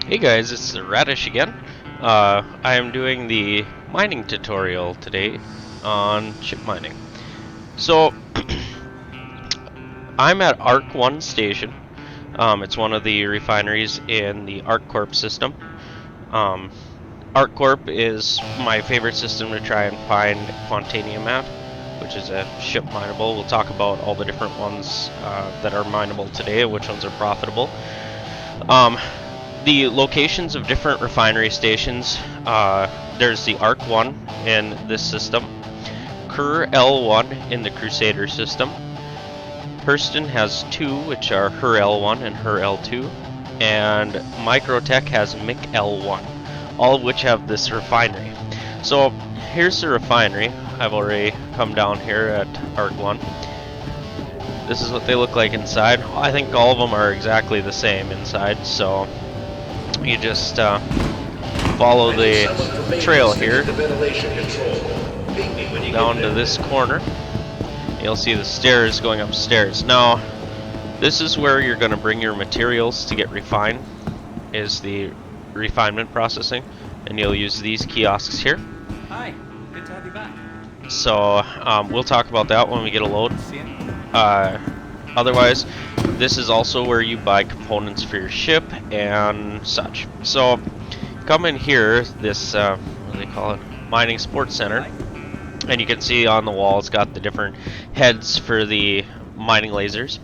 Hey guys, it's the Radish again. I am doing the mining tutorial today on ship mining. So, I'm at Arc 1 station. It's one of the refineries in the Corp system. Um, Corp is my favorite system to try and find Quantanium at, which is a ship mineable. We'll talk about all the different ones that are mineable today, which ones are profitable. The locations of different refinery stations, there's the Arc 1 in this system, L1 in the Crusader system. Hurston has two, which are L1 and L2, and Microtech has L1, all of which have this refinery. So here's the refinery. I've already come down here at Arc 1. This is what they look like inside. I think all of them are exactly the same inside, so you just follow the trail here down to this corner. You'll see the stairs going upstairs. Now, this is where you're going to bring your materials to get refined, is the refinement processing, and you'll use these kiosks here. Hi, good to have you back. So we'll talk about that when we get a load. Otherwise, this is also where you buy components for your ship and such. So, come in here, this, what do they call it? Mining Sports Center. And you can see on the wall it's got the different heads for the mining lasers.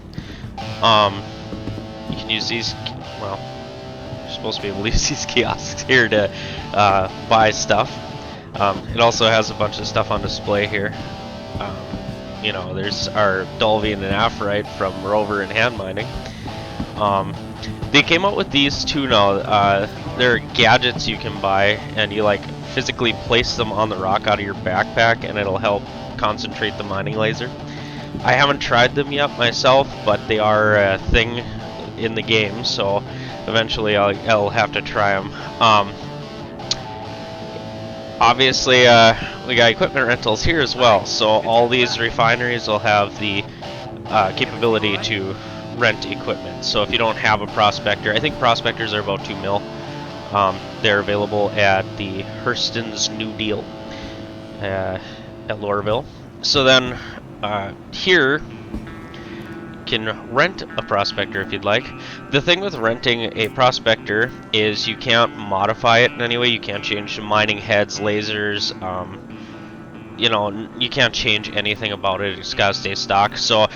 You can use these, well, you're supposed to be able to use these kiosks here to buy stuff. It also has a bunch of stuff on display here. You know, there's our Dolvian and Aphorite from Rover and Hand Mining. They came out with these two now. They're gadgets you can buy, and you like physically place them on the rock out of your backpack, and it'll help concentrate the mining laser. I haven't tried them yet myself, but they are a thing in the game, so eventually I'll have to try them. Obviously, we got equipment rentals here as well, so all these refineries will have the capability to rent equipment. So if you don't have a prospector, I think prospectors are about 2 mil. They're available at the Hurston's New Deal at Lorville. So then here you can rent a prospector if you'd like. The thing with renting a prospector is you can't modify it in any way. You can't change the mining heads, lasers, you know, you can't change anything about it. It's gotta stay stock. So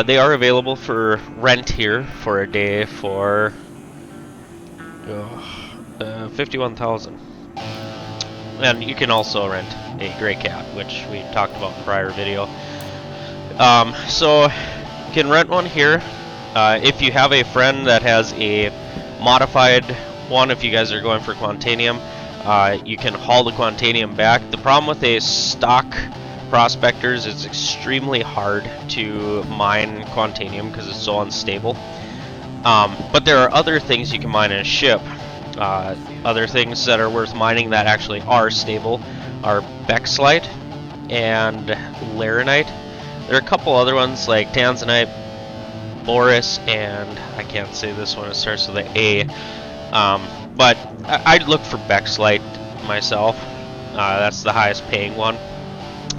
they are available for rent here for a day for 51,000. And you can also rent a gray cat, which we talked about in a prior video. So you can rent one here. If you have a friend that has a modified one, if you guys are going for Quantanium, you can haul the Quantanium back. The problem with a stock prospectors is it's extremely hard to mine Quantanium because it's so unstable. But there are other things you can mine in a ship. Other things that are worth mining that actually are stable are Bexlite and Laranite. There are a couple other ones like Tanzanite, Boris, and I can't say this one, it starts with an A. But I'd look for Bexlite myself. That's the highest paying one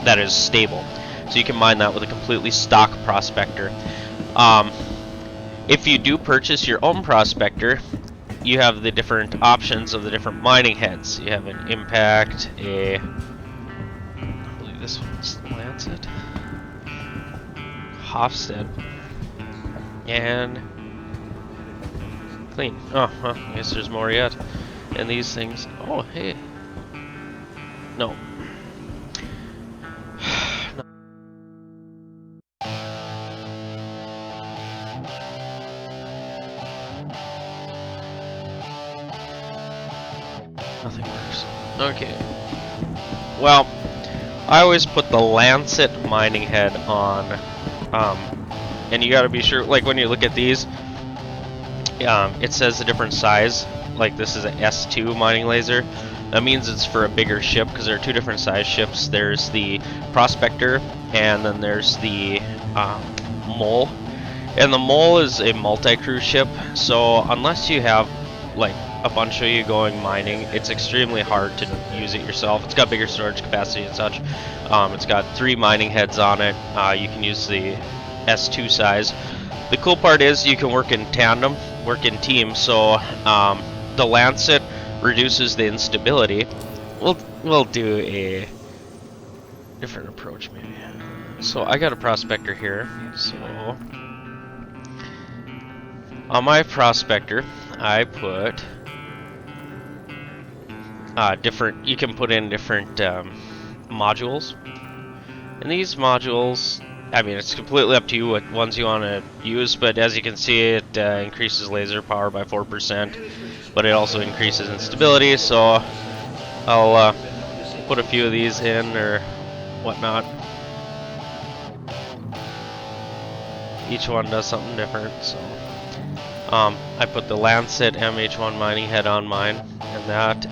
that is stable. So you can mine that with a completely stock prospector. If you do purchase your own prospector, you have the different options of the different mining heads. You have an Impact, I believe this one's Lancet, Hofstad, and Clean. Oh, well, I guess there's more yet. And these things, oh, hey. No. Nothing works. Okay. Well, I always put the Lancet mining head on, and you gotta be sure, like when you look at these, it says a different size. Like this is a S2 mining laser. That means it's for a bigger ship because there are two different size ships. There's the Prospector, and then there's the Mole. And the Mole is a multi-crew ship, so unless you have like a bunch of you going mining, it's extremely hard to use it yourself. It's got bigger storage capacity and such. It's got 3 mining heads on it. You can use the S2 size. The cool part is you can work in tandem, work in teams. So the Lancet reduces the instability. We'll do a different approach maybe. So I got a prospector here. So on my prospector, I put different. You can put in different modules, and these modules, I mean, it's completely up to you what ones you want to use. But as you can see, it increases laser power by 4%, but it also increases instability. So I'll put a few of these in or whatnot. Each one does something different. So I put the Lancet MH1 mining head on mine, and that,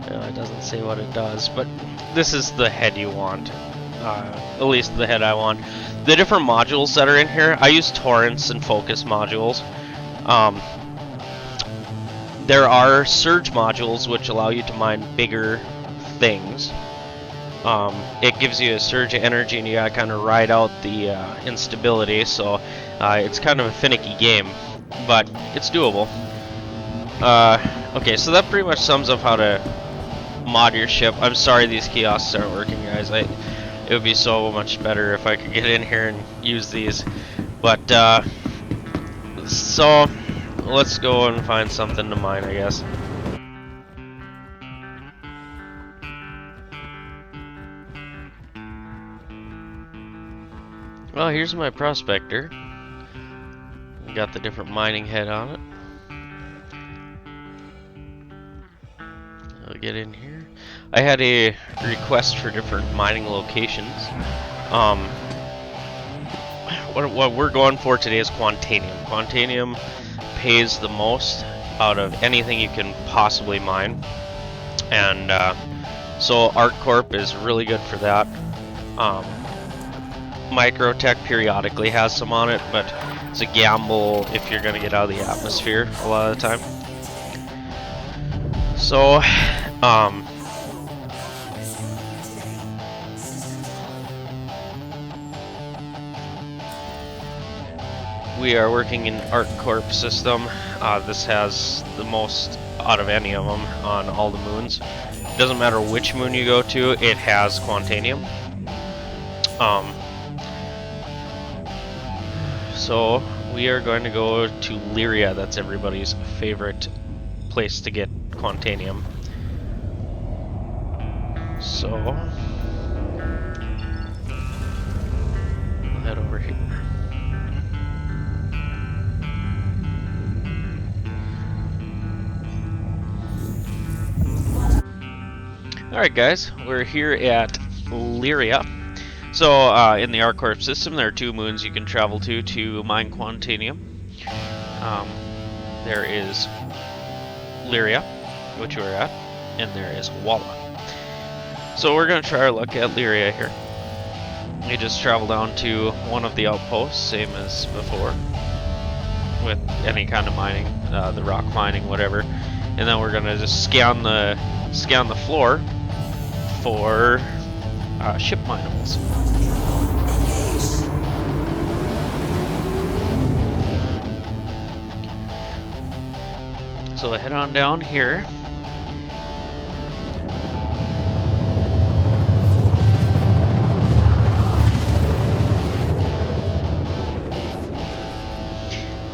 it doesn't say what it does, but this is the head you want, at least the head I want. The different modules that are in here, I use torrents and focus modules. There are surge modules which allow you to mine bigger things. It gives you a surge of energy and you gotta kind of ride out the instability, so it's kind of a finicky game, but it's doable. Okay, so that pretty much sums up how to mod your ship. I'm sorry these kiosks aren't working, guys. It would be so much better if I could get in here and use these. But so let's go and find something to mine, I guess. Well, here's my prospector. Got the different mining head on it. I'll get in here. I had a request for different mining locations. What we're going for today is Quantanium. Quantanium pays the most out of anything you can possibly mine, and so Corp is really good for that. Microtech periodically has some on it, but it's a gamble if you're gonna get out of the atmosphere a lot of the time. So, we are working in Corp system. This has the most out of any of them on all the moons. It doesn't matter which moon you go to, it has Quantanium. So we are going to go to Elyria. That's everybody's favorite place to get Quantanium. So we'll head over here. Alright guys, we're here at Elyria. So, in the Corp system, there are 2 moons you can travel to mine Quantanium. There is Elyria, which we're at, and there is Walla. So we're going to try our luck at Elyria here. We just travel down to one of the outposts, same as before, with any kind of mining, the rock mining, whatever. And then we're going to just scan the floor for ship minables. So head on down here.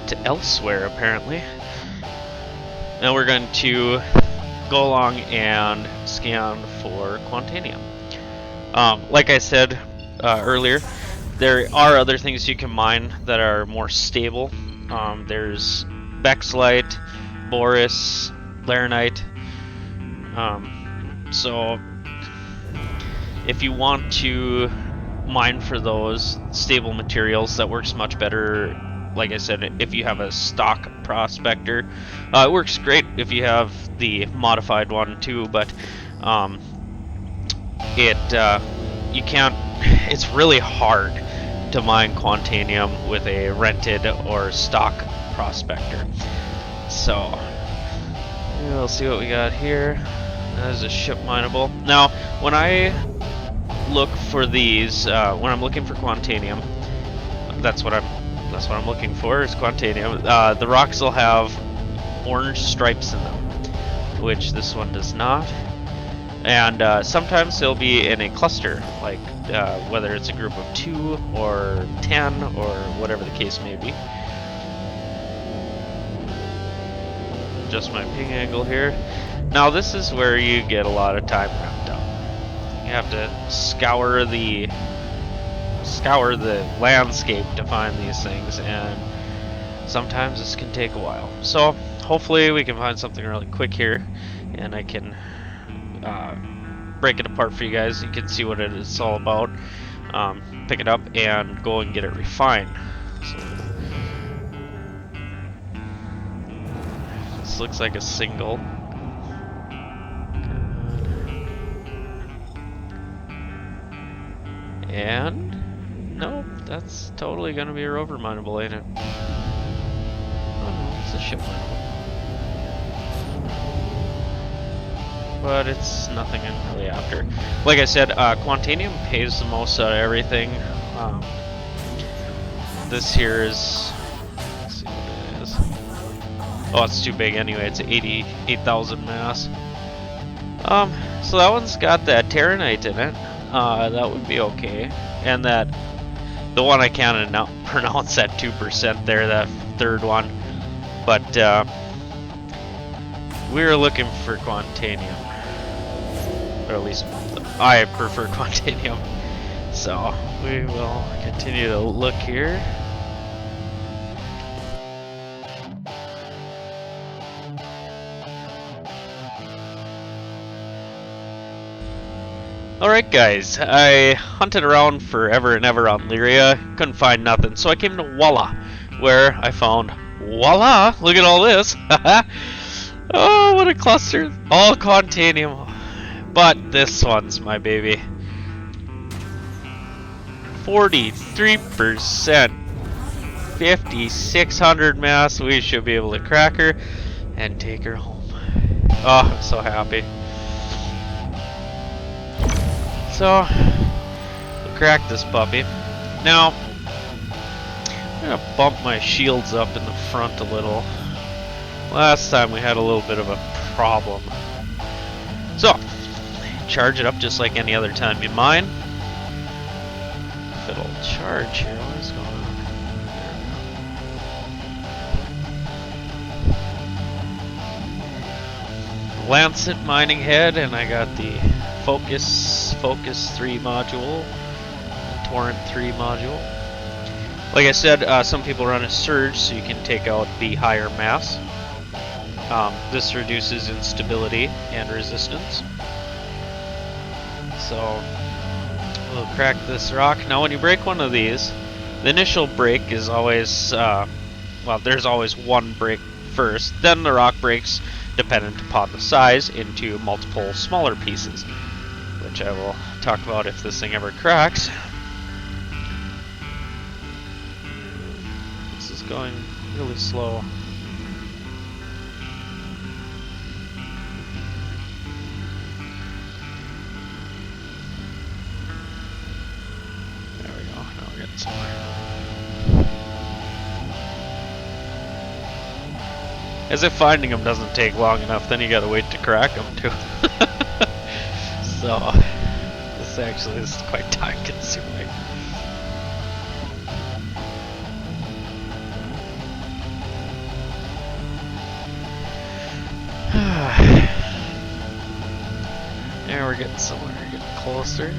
To elsewhere, apparently. Now we're going to go along and scan for Quantanium. Like I said earlier, there are other things you can mine that are more stable. There's Bexlite, Boris, Laranite. So if you want to mine for those stable materials, that works much better. Like I said, if you have a stock prospector, it works great if you have the modified one too, but you can't, it's really hard to mine Quantanium with a rented or stock prospector. So We'll see what we got here. That is a ship mineable. Now, when I look for these, when I'm looking for Quantanium, that's what I'm looking for is Quantanium. The rocks will have orange stripes in them, which this one does not. And sometimes they'll be in a cluster, like whether it's a group of 2 or 10 or whatever the case may be. Adjust my ping angle here. Now this is where you get a lot of time wrapped up. You have to scour the landscape to find these things, and sometimes this can take a while. So hopefully we can find something really quick here, and I can break it apart for you guys. You can see what it's all about. Pick it up and go and get it refined. So, this looks like a single. And nope, that's totally gonna be a rover mineable, ain't it? Oh no, it's a ship mineable. But it's nothing I'm really after. Like I said, Quantanium pays the most out of everything. This here is, let's see what it is. Oh, it's too big anyway. It's 88,000 mass. So that one's got that Terranite in it. That would be okay. And that, the one I can't pronounce that 2% there, that third one. But we're looking for Quantanium. Or at least I prefer Quantanium. So we will continue to look here. Alright guys, I hunted around forever and ever on Elyria, couldn't find nothing, so I came to Voila, where I found, voila, look at all this. Oh, what a cluster, all Quantanium. But this one's my baby. 43%, 5,600 mass, we should be able to crack her and take her home. Oh, I'm so happy. So, we'll crack this puppy. Now, I'm gonna bump my shields up in the front a little. Last time we had a little bit of a problem. So, charge it up just like any other time you mine. If it'll charge here, what is going on? Lancet mining head, and I got the Focus 3 module, and Torrent 3 module. Like I said, some people run a surge so you can take out the higher mass. This reduces instability and resistance. So we'll crack this rock. Now when you break one of these, the initial break is always, well, there's always one break first, then the rock breaks dependent upon the size into multiple smaller pieces, which I will talk about if this thing ever cracks. This is going really slow. There we go, now we're getting somewhere. As if finding them doesn't take long enough, then you gotta wait to crack them too. So, this actually is quite time consuming. Now we're getting somewhere, getting closer.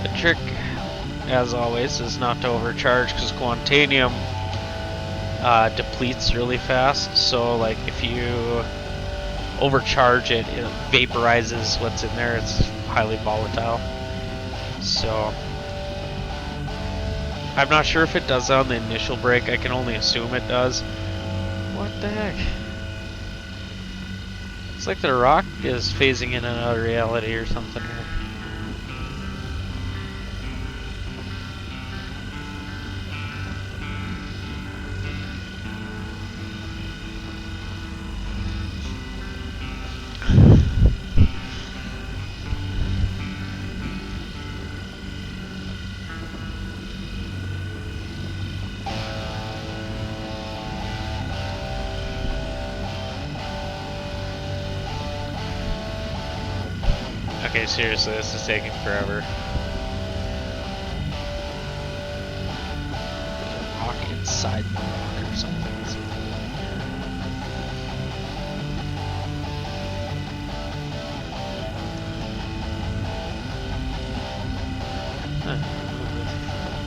The trick, as always, is not to overcharge, because Quantanium depletes really fast. So like if you overcharge it, it vaporizes what's in there. It's highly volatile. So I'm not sure if it does on the initial break. I can only assume it does. What the heck? It's like the rock is phasing in and out of reality or something here. Okay, seriously, this is taking forever. There's a rock inside the rock or something.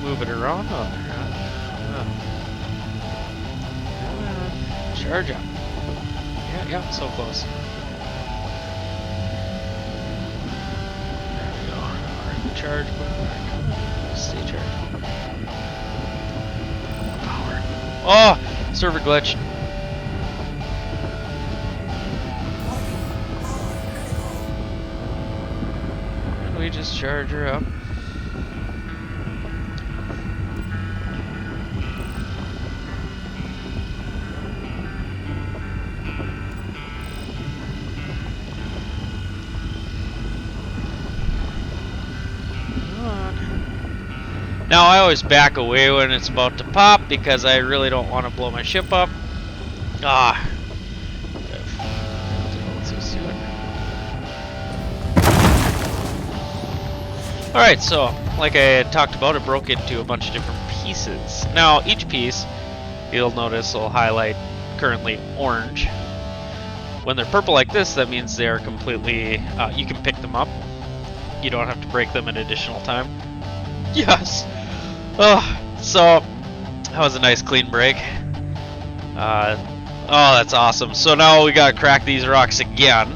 Move it around on there. Charge up. Yeah, so close. There we go. Alright, charge. Stay charged. Power. Oh! Server glitch. And we just charge her up. Now I always back away when it's about to pop because I really don't want to blow my ship up. Ah. Let's do it. Alright, so like I talked about, it broke into a bunch of different pieces. Now each piece, you'll notice, will highlight currently orange. When they're purple like this, that means they are completely, you can pick them up. You don't have to break them an additional time. Yes! Oh, so that was a nice clean break. Oh, that's awesome. So now we gotta crack these rocks again.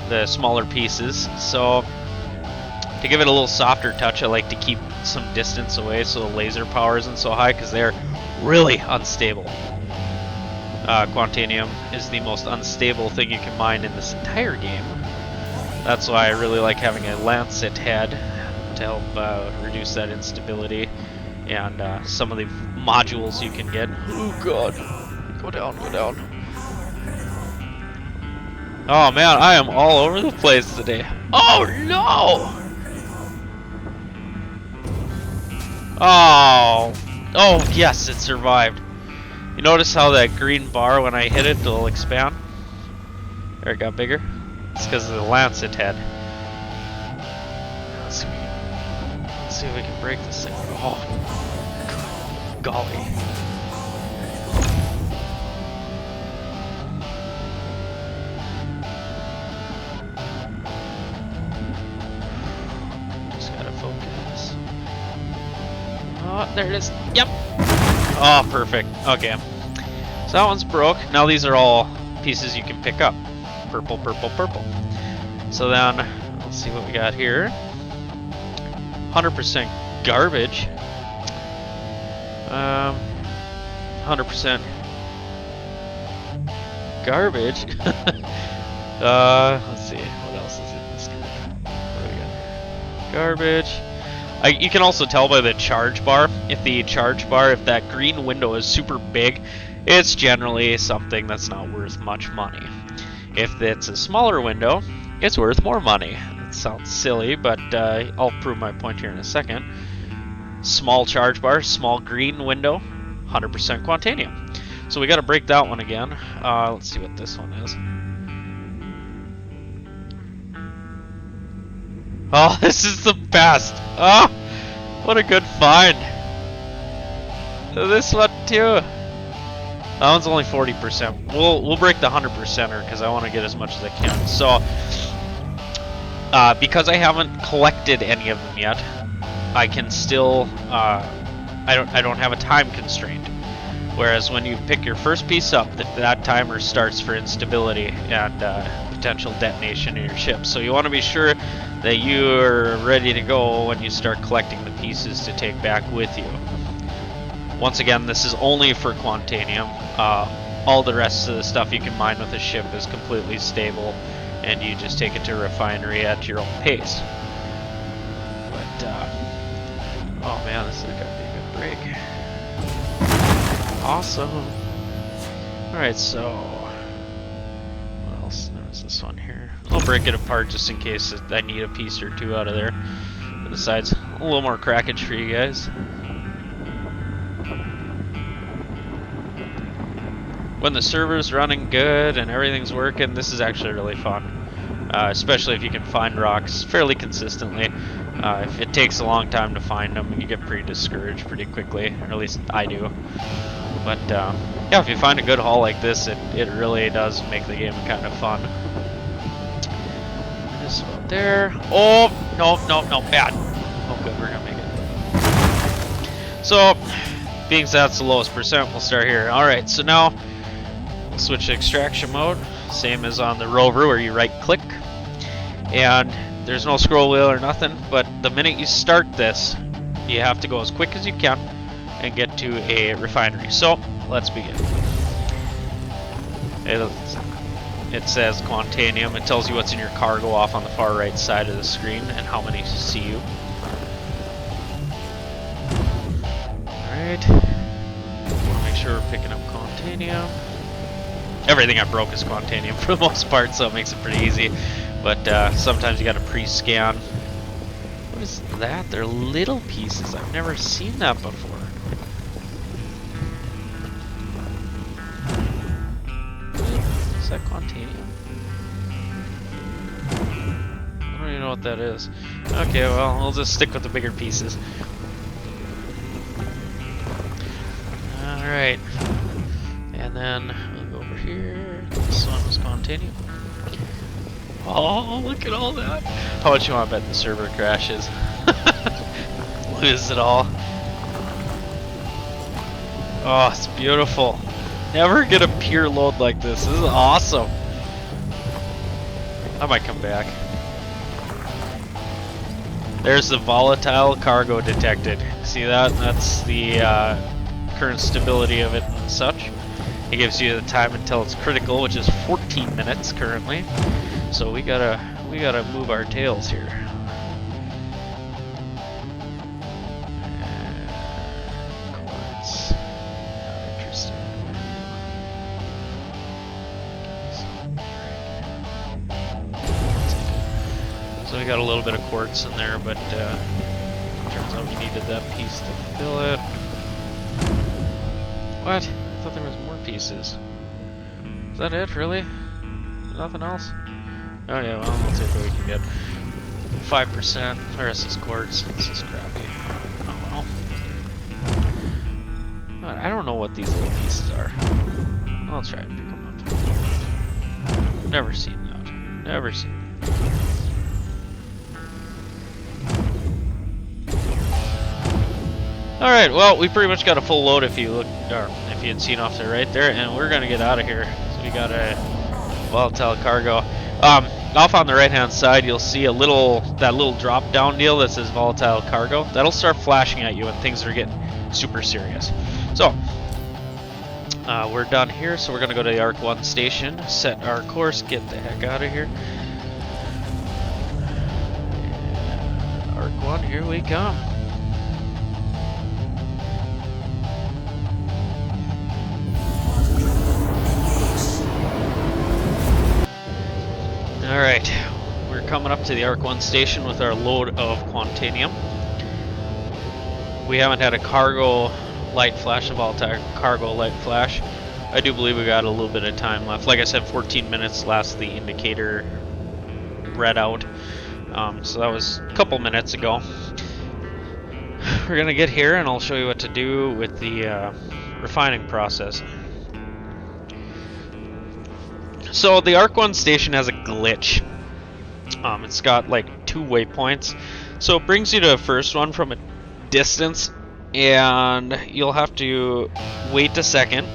The smaller pieces. So to give it a little softer touch, I like to keep some distance away so the laser power isn't so high because they're really unstable. Quantanium is the most unstable thing you can mine in this entire game. That's why I really like having a lancet head to help reduce that instability, and some of the modules you can get. Oh god, go down, go down. Oh man, I am all over the place today. Oh no! Oh yes, it survived. You notice how that green bar, when I hit it, it'll expand? There, it got bigger. It's because of the lancet head. Let's see if we can break this thing. Oh, golly. Just gotta focus. Oh, there it is. Yep. Oh, perfect. Okay. So that one's broke. Now these are all pieces you can pick up. Purple, purple, purple. So then, let's see what we got here. 100% garbage. 100% garbage. Let's see, what else is in this guy? What do we got? Garbage. You can also tell by the charge bar. If that green window is super big, it's generally something that's not worth much money. If it's a smaller window, it's worth more money. It sounds silly, but I'll prove my point here in a second. Small charge bar, small green window, 100% Quantanium. So we got to break that one again. Let's see what this one is. Oh, this is the best. Oh, what a good find. This one too. That one's only 40%. We'll break the 100%er because I want to get as much as I can. So, because I haven't collected any of them yet, I can still I don't have a time constraint. Whereas when you pick your first piece up, that timer starts for instability and potential detonation in your ship. So you want to be sure that you're ready to go when you start collecting the pieces to take back with you. Once again, this is only for Quantanium. All the rest of the stuff you can mine with a ship is completely stable, and you just take it to a refinery at your own pace. But, oh man, this is gonna be a good break. Awesome. Alright, so, what else? There's this one here. I'll break it apart just in case I need a piece or two out of there. And the sides, a little more crackage for you guys. When the server's running good and everything's working, this is actually really fun. especially if you can find rocks fairly consistently. If it takes a long time to find them, you get pretty discouraged pretty quickly, or at least I do. But yeah, if you find a good haul like this, it really does make the game kind of fun. This one there. Oh, no, bad. Oh good, we're gonna make it. So, being that's the lowest percent, we'll start here. Alright, so now we'll switch to extraction mode. Same as on the rover where you right click. And there's no scroll wheel or nothing, but the minute you start this, you have to go as quick as you can and get to a refinery. So, let's begin. It says Quantanium. It tells you what's in your cargo off on the far right side of the screen and how many CU. Alright. Make sure we're picking up Quantanium. Everything I broke is Quantanium for the most part, so it makes it pretty easy. But sometimes you gotta pre-scan. What is that? They're little pieces. I've never seen that before. Is that Quantanium? I don't even know what that is. Okay, well, we'll just stick with the bigger pieces. Alright. And then we'll go over here. This one was Quantanium. Oh, look at all that. How much you want to bet the server crashes? Lose it all. Oh, it's beautiful. Never get a pure load like this. This is awesome. I might come back. There's the volatile cargo detected. See that? That's the current stability of it and such. It gives you the time until it's critical, which is 14 minutes currently. So we gotta move our tails here. Quartz. Not interested. So we got a little bit of quartz in there, but turns out we needed that piece to fill it. What? I thought there was more pieces. Is that it, really? Nothing else? Oh yeah, well, let's see what we can get. 5%, the rest is quartz. This is crappy. Oh well. God, I don't know what these little pieces are. I'll try and pick them up. Never seen that. Never seen that. Alright, well, we pretty much got a full load if you look, or if you had seen off to the right there, and we're gonna get out of here. So we got a volatile cargo. Off on the right hand side you'll see that little drop down deal that says volatile cargo. That'll start flashing at you when things are getting super serious. So we're done here, so we're gonna go to the Arc 1 station, set our course, get the heck out of here. And Arc 1, here we come. Alright, we're coming up to the Arc 1 station with our load of Quantanium. We haven't had a cargo light flash, a volatile cargo light flash. I do believe we got a little bit of time left. Like I said, 14 minutes last the indicator read out. So that was a couple minutes ago. We're gonna get here and I'll show you what to do with the refining process. So the Arc 1 station has a glitch. It's got like 2 waypoints. So it brings you to the first one from a distance, and you'll have to wait a second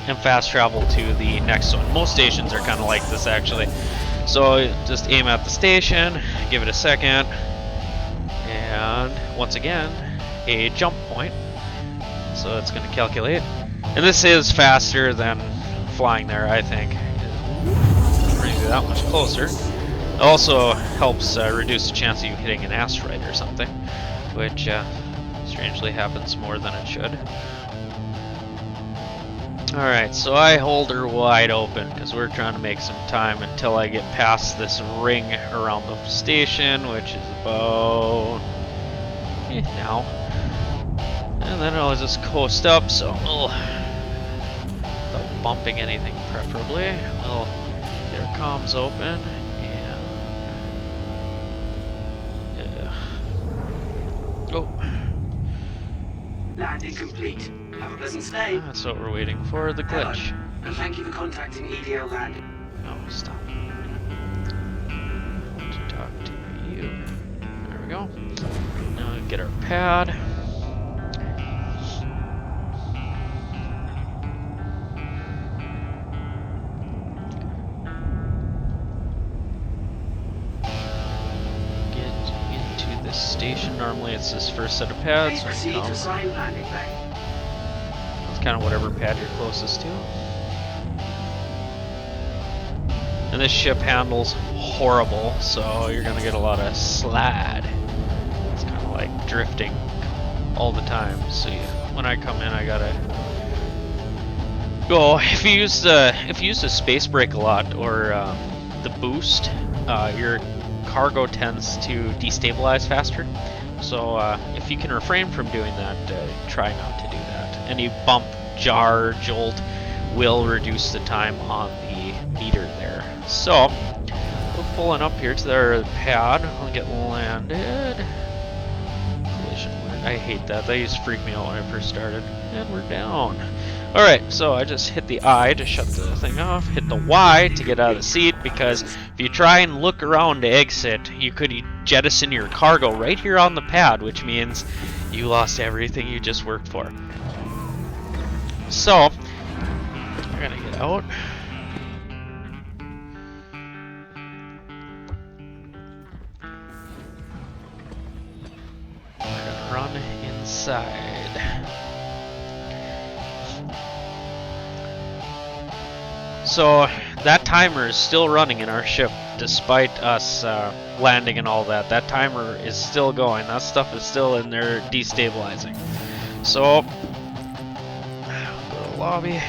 and fast travel to the next one. Most stations are kind of like this actually. So just aim at the station, give it a second, and once again, a jump point. So it's going to calculate. And this is faster than flying there, I think. Brings you that much closer. It also helps reduce the chance of you hitting an asteroid or something, which strangely happens more than it should. Alright, so I hold her wide open because we're trying to make some time until I get past this ring around the station, which is about now. And then I'll just coast up, so without bumping anything preferably. We'll get our comms open, and Oh, Landing complete. Have a pleasant stay. that's what we're waiting for, the Hello, glitch. and thank you for contacting EDL Landing. Oh, stop. I want to talk to you. There we go. Now we get our pad. Station. Normally it's this first set of pads. Please proceed to assign landing bay. It's kind of whatever pad you're closest to. And this ship handles horrible, so you're gonna get a lot of slide. It's kind of like drifting all the time. So when I come in, I gotta go. If you use the space brake a lot or the boost, your cargo tends to destabilize faster, so if you can refrain from doing that, try not to do that. Any bump, jar, jolt will reduce the time on the meter there. So we're pulling up here to their pad. I'll get landed. Collision alert. I hate that. That used to freak me out when I first started. And we're down. Alright, so I just hit the I to shut the thing off, hit the Y to get out of the seat, because if you try and look around to exit, you could jettison your cargo right here on the pad, which means you lost everything you just worked for. So, we're gonna get out. We're gonna run inside. So that timer is still running in our ship, despite us landing and all that. That timer is still going. That stuff is still in there destabilizing. So, go to lobby.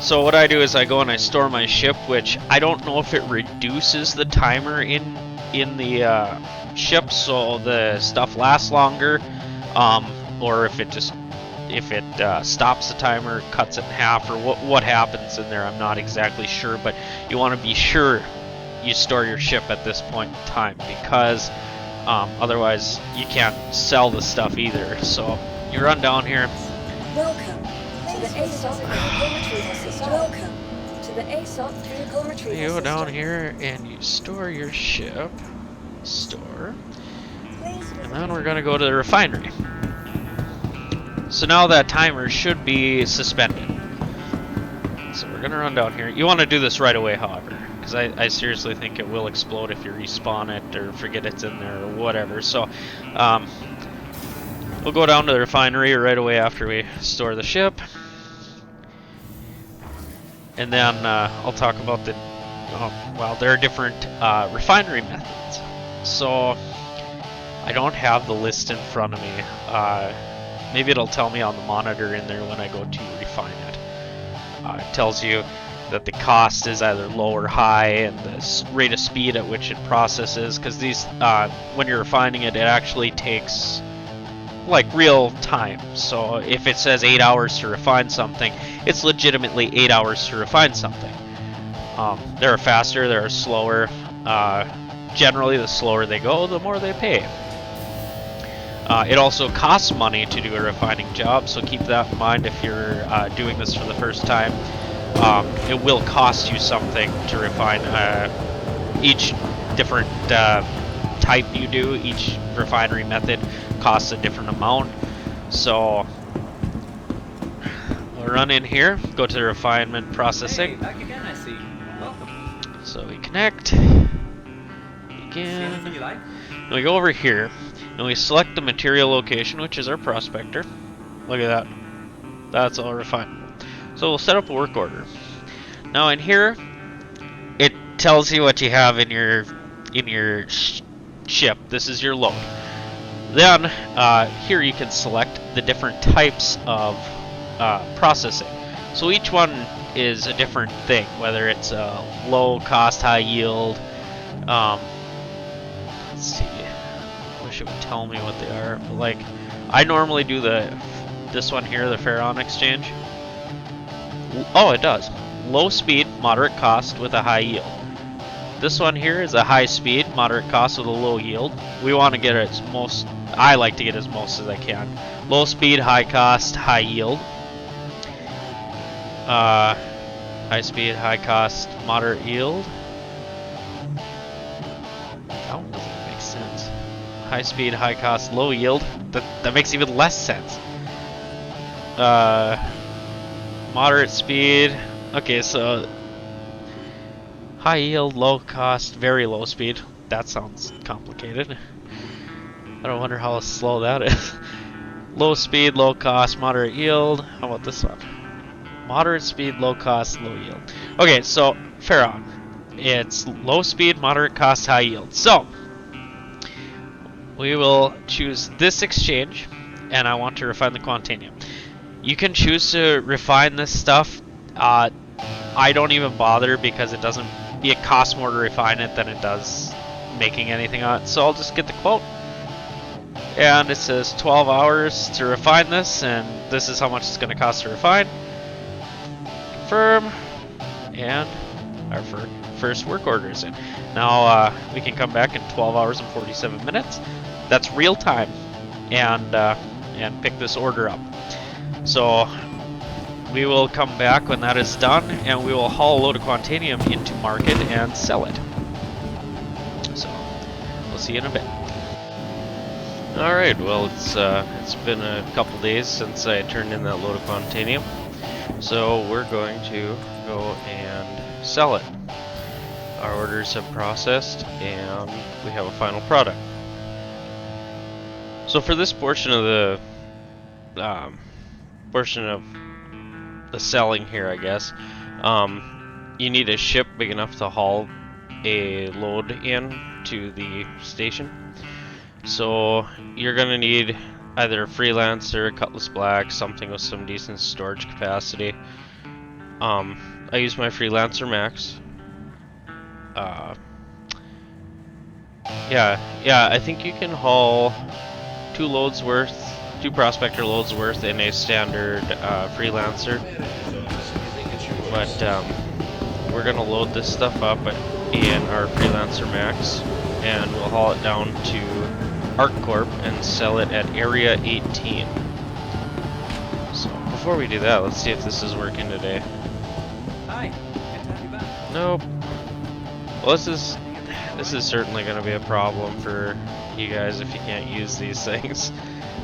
So what I do is I go and I store my ship, which I don't know if it reduces the timer in the ship, so the stuff lasts longer, or if it stops the timer, cuts it in half, or what happens in there, I'm not exactly sure, but you want to be sure you store your ship at this point in time, because otherwise you can't sell the stuff either. So you run down here. Welcome to the ASOP vehicle retrieval system. Welcome to the ASOP vehicle retrieval system. You go down here and you store your ship. Store. And then we're going to go to the refinery. So now that timer should be suspended. So we're gonna run down here. You want to do this right away, however, because I seriously think it will explode if you respawn it or forget it's in there or whatever. So we'll go down to the refinery right away after we store the ship, and then I'll talk about the well, there are different refinery methods. So I don't have the list in front of me. Maybe it'll tell me on the monitor in there when I go to refine it. It tells you that the cost is either low or high, and the rate of speed at which it processes, because these, when you're refining it, it actually takes like real time. So if it says 8 hours to refine something, it's legitimately 8 hours to refine something. There are faster, there are slower. Generally, the slower they go, the more they pay. It also costs money to do a refining job, so keep that in mind if you're doing this for the first time. It will cost you something to refine. Each different type you do, each refinery method costs a different amount. So we'll run in here, go to the refinement processing. Hey, back again, I see. Welcome. So we connect, See begin, anything you like? and we go over here. And we select the material location, which is our prospector. Look at that. That's all refined. So we'll set up a work order. Now in here, it tells you what you have in your ship. This is your load. Then here you can select the different types of processing. So each one is a different thing, whether it's low cost, high yield. Let's see. Wish it would tell me what they are. But like, I normally do this one here, the Ferron exchange. Oh, it does. Low speed, moderate cost with a high yield. This one here is a high speed, moderate cost with a low yield. We want to get it as most, I like to get as most as I can. Low speed, high cost, high yield. High speed, high cost, moderate yield. That one doesn't make sense. High speed, high cost, low yield. That makes even less sense. Moderate speed. Okay, so high yield, low cost, very low speed. That sounds complicated. I don't wonder how slow that is. Low speed, low cost, moderate yield. How about this one? Moderate speed, low cost, low yield. Okay, so fair on. It's low speed, moderate cost, high yield. So we will choose this exchange, and I want to refine the Quantanium. You can choose to refine this stuff. I don't even bother because it costs more to refine it than it does making anything on it. So I'll just get the quote. And it says 12 hours to refine this, and this is how much it's going to cost to refine. Confirm. And our first work order is in. Now we can come back in 12 hours and 47 minutes. That's real time. And pick this order up. So we will come back when that is done, and we will haul a load of Quantanium into market and sell it. So we'll see you in a bit. Alright, well it's been a couple days since I turned in that load of Quantanium. So we're going to go and sell it. Our orders have processed and we have a final product. So for this portion of the selling here, I guess, you need a ship big enough to haul a load in to the station. So you're gonna need either a Freelancer, a Cutlass Black, something with some decent storage capacity. I use my Freelancer Max. Yeah, I think you can haul two Prospector loads worth in a standard Freelancer. But we're gonna load this stuff up in our Freelancer Max, and we'll haul it down to Corp and sell it at Area 18. So before we do that, let's see if this is working today. Hi, good to have you back. Nope. Well, this is certainly going to be a problem for you guys if you can't use these things.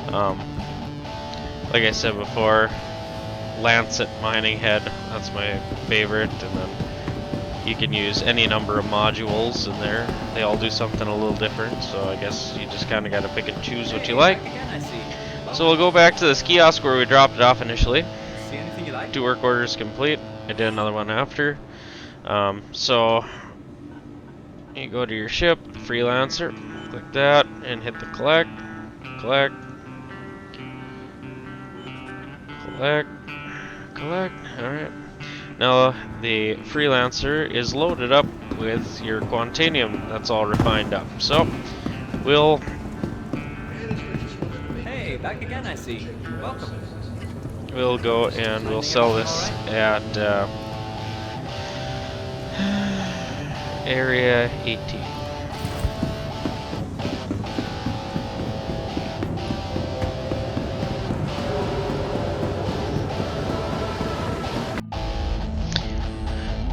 Like I said before, Lancet Mining Head, that's my favorite, and then you can use any number of modules in there. They all do something a little different, so I guess you just kind of got to pick and choose what you like. Back again, I see. So we'll go back to this kiosk where we dropped it off initially. See anything you like? 2 work orders complete. I did another one after. So you go to your ship, Freelancer, click that, and hit the collect. Alright. Now the Freelancer is loaded up with your Quantanium that's all refined up. So we'll Hey, back again, I see. Welcome. we'll go and we'll sell this at Area 18.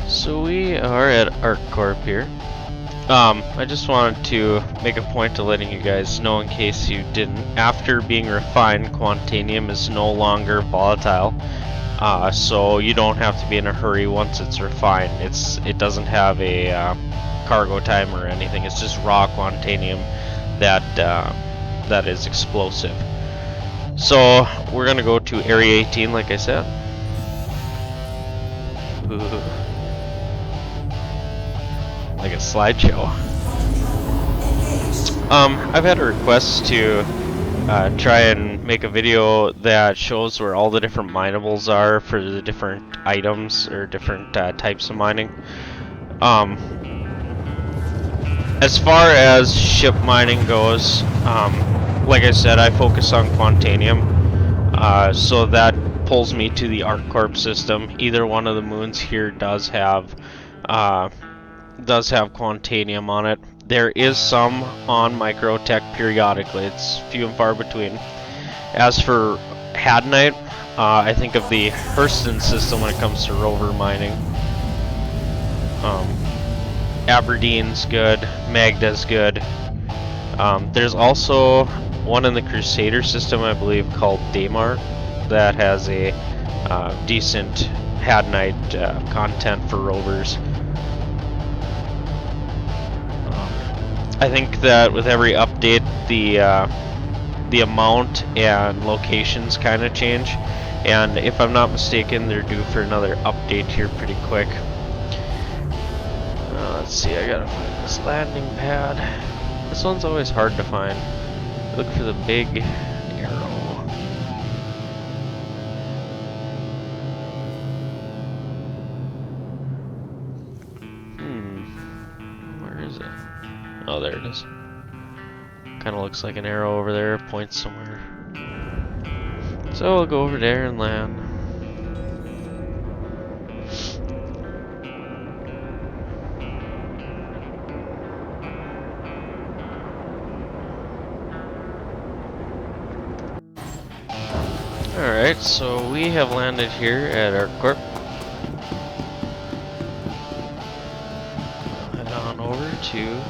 So we are at Corp here. I just wanted to make a point of letting you guys know, in case you didn't, after being refined, Quantanium is no longer volatile. So you don't have to be in a hurry once it's refined. It doesn't have a cargo time or anything. It's just raw Quantanium that is explosive. So we're gonna go to Area 18, like I said. Ooh. Like a slideshow. I've had a request to try and make a video that shows where all the different minables are for the different items or different types of mining. As far as ship mining goes, like I said, I focus on Quantanium, so that pulls me to the Corp system. Either one of the moons here does have does have Quantanium on it. There is some on Microtech periodically. It's few and far between. As for Hadnite, I think of the Hurston system when it comes to rover mining. Aberdeen's good, Magda's good. There's also one in the Crusader system, I believe, called Daymar, that has a decent Hadnite content for rovers. I think that with every update, the amount and locations kind of change, and if I'm not mistaken, they're due for another update here pretty quick. Let's see, I gotta find this landing pad. This one's always hard to find. Look for the big arrow. Where is it? Oh, there it is. Kind of looks like an arrow over there, points somewhere. So we'll go over there and land. Alright, so we have landed here at our Corp. We'll head on over to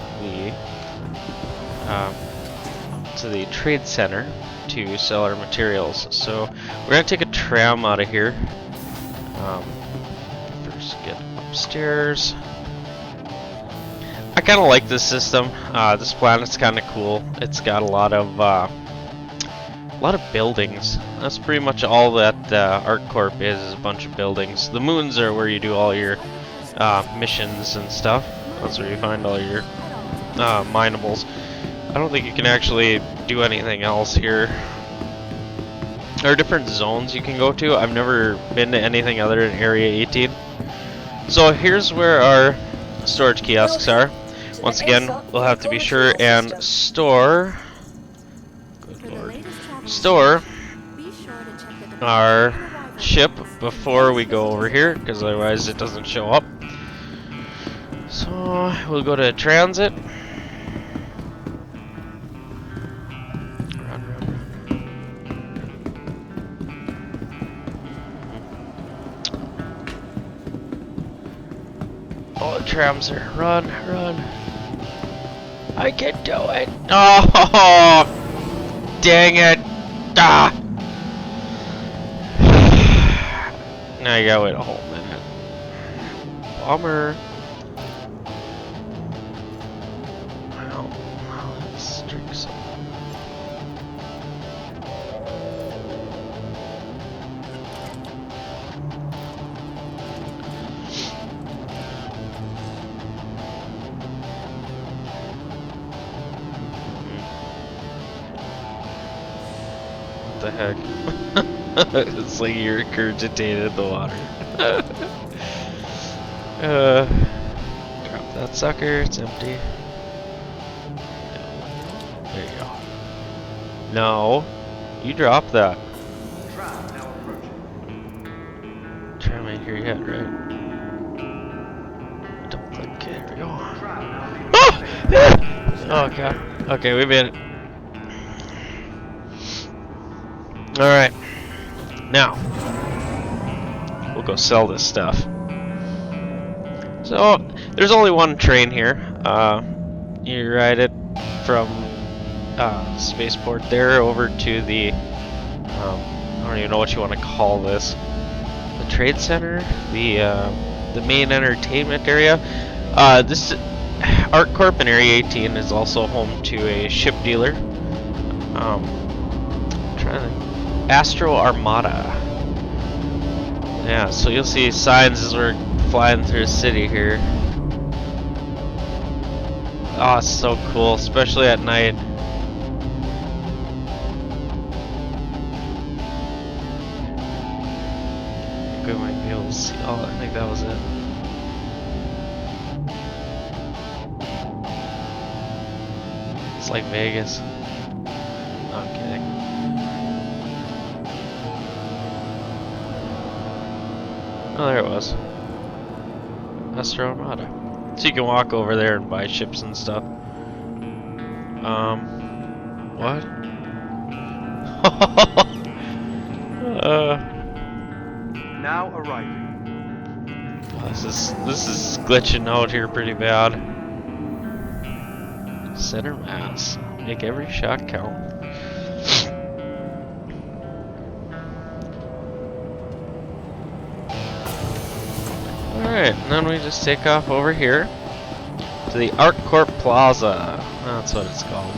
the trade center to sell our materials. So we're gonna take a tram out of here. First get upstairs. I kind of like this system. This planet's kind of cool. It's got a lot of buildings. That's pretty much all that ArcCorp is a bunch of buildings. The moons are where you do all your missions and stuff. That's where you find all your minables. I don't think you can actually do anything else here. There are different zones you can go to. I've never been to anything other than Area 18. So here's where our storage kiosks are. Once again, we'll have to be sure and store our ship before we go over here, because otherwise it doesn't show up. So we'll go to transit. Oh, the trams are run. I can do it. Oh, dang it. Ah. Now you gotta wait a whole minute. Bummer. Well, let's drink some. What the heck? It's like you're regurgitated the water. Drop that sucker, it's empty. There you go. No, you drop that. Tram ain't here yet, right? Don't click, there we go. Oh god. Okay, we made it. Alright. Now, we'll go sell this stuff. So, there's only one train here. You ride it from spaceport there over to the, I don't even know what you want to call this. The trade center? The main entertainment area? This ArcCorp in Area 18 is also home to a ship dealer. I'm trying to think. Astro Armada. Yeah, so you'll see signs as we're flying through the city here. Oh, it's so cool, especially at night. I think we might be able to see. Oh, I think that was it. It's like Vegas. No, I'm kidding. Oh, there it was. Astro Armada. So you can walk over there and buy ships and stuff. What? Now arriving. This is glitching out here pretty bad. Center mass. Make every shot count. Alright, and then we just take off over here to the Corp Plaza. That's what it's called.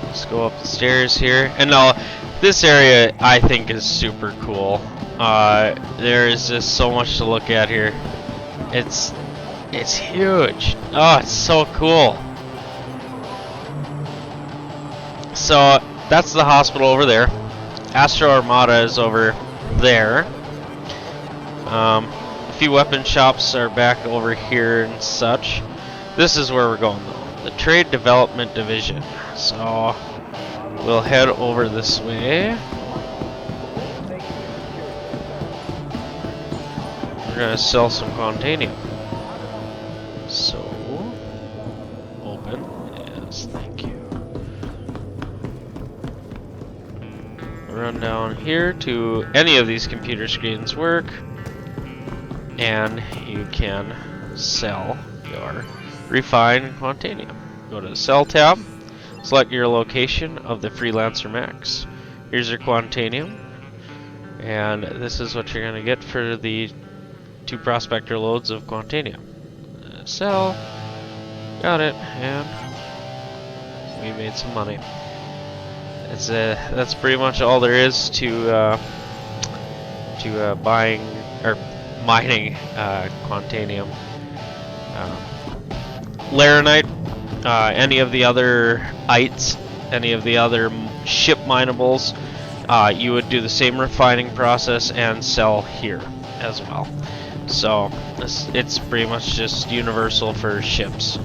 Just go up the stairs here. And now, this area I think is super cool. There is just so much to look at here. It's huge. Oh, it's so cool. So that's the hospital over there. Astro Armada is over there. A few weapon shops are back over here and such. This is where we're going though. The Trade Development Division. So we'll head over this way. We're gonna sell some Quantanium. So open. Yes, thank you. Run down here to any of these computer screens work, and you can sell your refined Quantanium. Go to the Sell tab, select your location of the Freelancer Max. Here's your Quantanium, and this is what you're going to get for the 2 Prospector loads of Quantanium. Sell, got it, and we made some money. That's pretty much all there is to buying or mining Quantanium. Laranite, any of the other ites, any of the other ship minables, you would do the same refining process and sell here as well. So it's pretty much just universal for ships.